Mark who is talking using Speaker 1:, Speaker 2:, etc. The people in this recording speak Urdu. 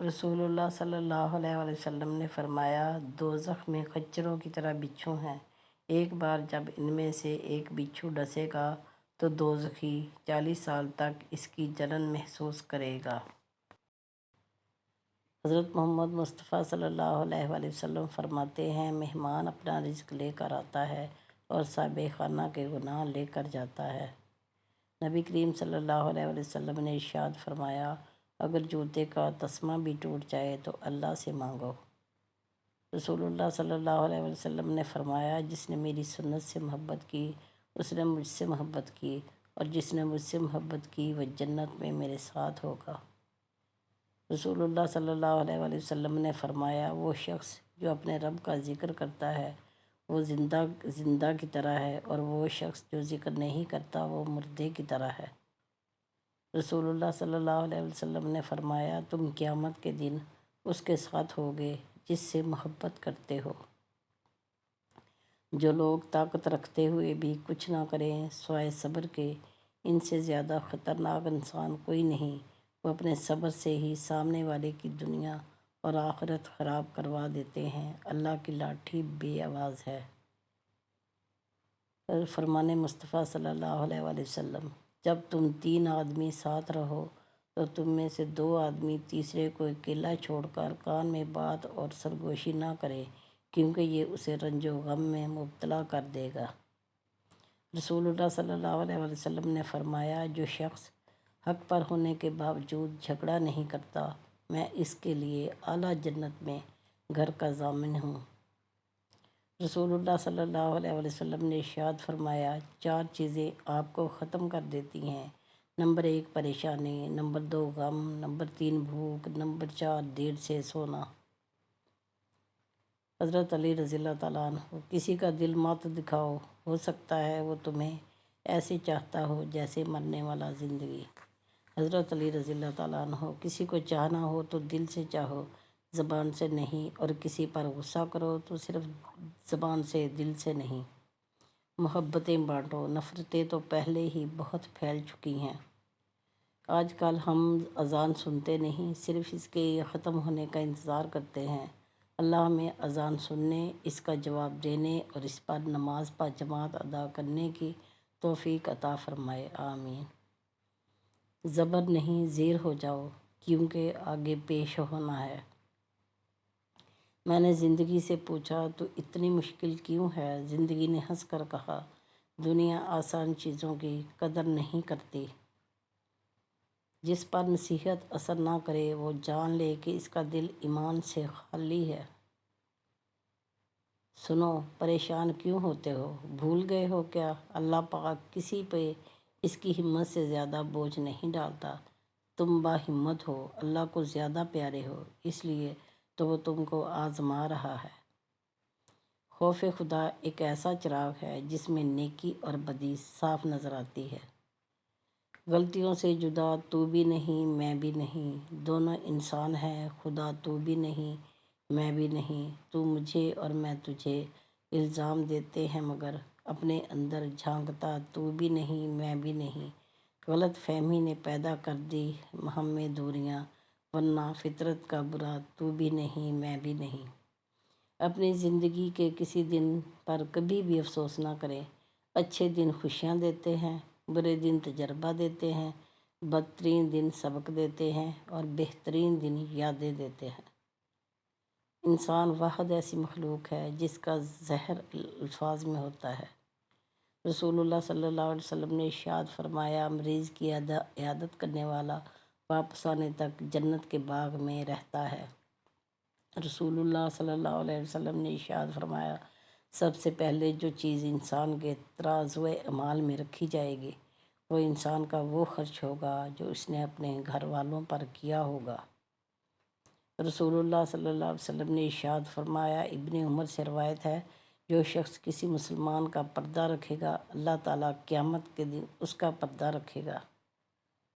Speaker 1: رسول اللہ صلی اللہ علیہ وسلم نے فرمایا، دوزخ میں خچروں کی طرح بچھو ہیں۔ ایک بار جب ان میں سے ایک بچھو ڈسے گا تو دوزخی 40 سال تک اس کی جلن محسوس کرے گا۔ حضرت محمد مصطفیٰ صلی اللہ علیہ وآلہ وسلم فرماتے ہیں، مہمان اپنا رزق لے کر آتا ہے اور صاحب خانہ کے گناہ لے کر جاتا ہے۔ نبی کریم صلی اللہ علیہ وآلہ وسلم نے ارشاد فرمایا، اگر جوتے کا تسمہ بھی ٹوٹ جائے تو اللہ سے مانگو۔ رسول اللہ صلی اللہ علیہ وسلم نے فرمایا، جس نے میری سنت سے محبت کی اس نے مجھ سے محبت کی، اور جس نے مجھ سے محبت کی وہ جنت میں میرے ساتھ ہوگا۔ رسول اللہ صلی اللہ علیہ وآلہ وسلم نے فرمایا، وہ شخص جو اپنے رب کا ذکر کرتا ہے وہ زندہ کی طرح ہے، اور وہ شخص جو ذکر نہیں کرتا وہ مردے کی طرح ہے۔ رسول اللہ صلی اللہ علیہ وسلم نے فرمایا، تم قیامت کے دن اس کے ساتھ ہوگے جس سے محبت کرتے ہو۔ جو لوگ طاقت رکھتے ہوئے بھی کچھ نہ کریں سوائے صبر کے، ان سے زیادہ خطرناک انسان کوئی نہیں۔ وہ اپنے صبر سے ہی سامنے والے کی دنیا اور آخرت خراب کروا دیتے ہیں۔ اللہ کی لاٹھی بے آواز ہے۔ فرمان مصطفیٰ صلی اللہ علیہ وآلہ وسلم، جب تم 3 آدمی ساتھ رہو تو تم میں سے 2 آدمی تیسرے کو اکیلا چھوڑ کر کان میں بات اور سرگوشی نہ کرے، کیونکہ یہ اسے رنج و غم میں مبتلا کر دے گا۔ رسول اللہ صلی اللہ علیہ وآلہ وسلم نے فرمایا، جو شخص حق پر ہونے کے باوجود جھگڑا نہیں کرتا، میں اس کے لیے اعلیٰ جنت میں گھر کا ضامن ہوں۔ رسول اللہ صلی اللہ علیہ وسلم نے ارشاد فرمایا، 4 چیزیں آپ کو ختم کر دیتی ہیں۔ نمبر 1 پریشانی، نمبر 2 غم، نمبر 3 بھوک، نمبر 4 دیر سے سونا۔ حضرت علی رضی اللہ تعالیٰ عنہ، کسی کا دل مت دکھاؤ، ہو سکتا ہے وہ تمہیں ایسے چاہتا ہو جیسے مرنے والا زندگی۔ حضرت علی رضی اللہ تعالیٰ عنہ، کسی کو چاہنا ہو تو دل سے چاہو، زبان سے نہیں، اور کسی پر غصہ کرو تو صرف زبان سے، دل سے نہیں۔ محبتیں بانٹو، نفرتیں تو پہلے ہی بہت پھیل چکی ہیں۔ آج کل ہم اذان سنتے نہیں، صرف اس کے ختم ہونے کا انتظار کرتے ہیں۔ اللہ ہمیں اذان سننے، اس کا جواب دینے اور اس پر نماز باجماعت ادا کرنے کی توفیق عطا فرمائے، آمین۔ زبر نہیں، زیر ہو جاؤ، کیونکہ آگے پیش ہونا ہے۔ میں نے زندگی سے پوچھا، تو اتنی مشکل کیوں ہے؟ زندگی نے ہنس کر کہا، دنیا آسان چیزوں کی قدر نہیں کرتی۔ جس پر نصیحت اثر نہ کرے وہ جان لے کہ اس کا دل ایمان سے خالی ہے۔ سنو، پریشان کیوں ہوتے ہو؟ بھول گئے ہو کیا؟ اللہ پاک کسی پہ اس کی ہمت سے زیادہ بوجھ نہیں ڈالتا۔ تم با ہمت ہو، اللہ کو زیادہ پیارے ہو، اس لیے تو وہ تم کو آزما رہا ہے۔ خوف خدا ایک ایسا چراغ ہے جس میں نیکی اور بدی صاف نظر آتی ہے۔ غلطیوں سے جدا تو بھی نہیں، میں بھی نہیں، دونوں انسان ہیں، خدا تو بھی نہیں، میں بھی نہیں، تو مجھے اور میں تجھے الزام دیتے ہیں مگر اپنے اندر جھانکتا تو بھی نہیں، میں بھی نہیں۔ غلط فہمی نے پیدا کر دی ہم میں دوریاں، ورنہ فطرت کا برا تو بھی نہیں، میں بھی نہیں۔ اپنی زندگی کے کسی دن پر کبھی بھی افسوس نہ کریں۔ اچھے دن خوشیاں دیتے ہیں، برے دن تجربہ دیتے ہیں، بدترین دن سبق دیتے ہیں، اور بہترین دن یادیں دیتے ہیں۔ انسان واحد ایسی مخلوق ہے جس کا زہر الفاظ میں ہوتا ہے۔ رسول اللہ صلی اللہ علیہ وسلم نے ارشاد فرمایا، مریض کی عیادت کرنے والا واپس آنے تک جنت کے باغ میں رہتا ہے۔ رسول اللہ صلی اللہ علیہ وسلم نے ارشاد فرمایا، سب سے پہلے جو چیز انسان کے ترازوئے اعمال میں رکھی جائے گی وہ انسان کا وہ خرچ ہوگا جو اس نے اپنے گھر والوں پر کیا ہوگا۔ رسول اللہ صلی اللہ علیہ وسلم نے ارشاد فرمایا، ابن عمر سے روایت ہے، جو شخص کسی مسلمان کا پردہ رکھے گا اللہ تعالیٰ قیامت کے دن اس کا پردہ رکھے گا۔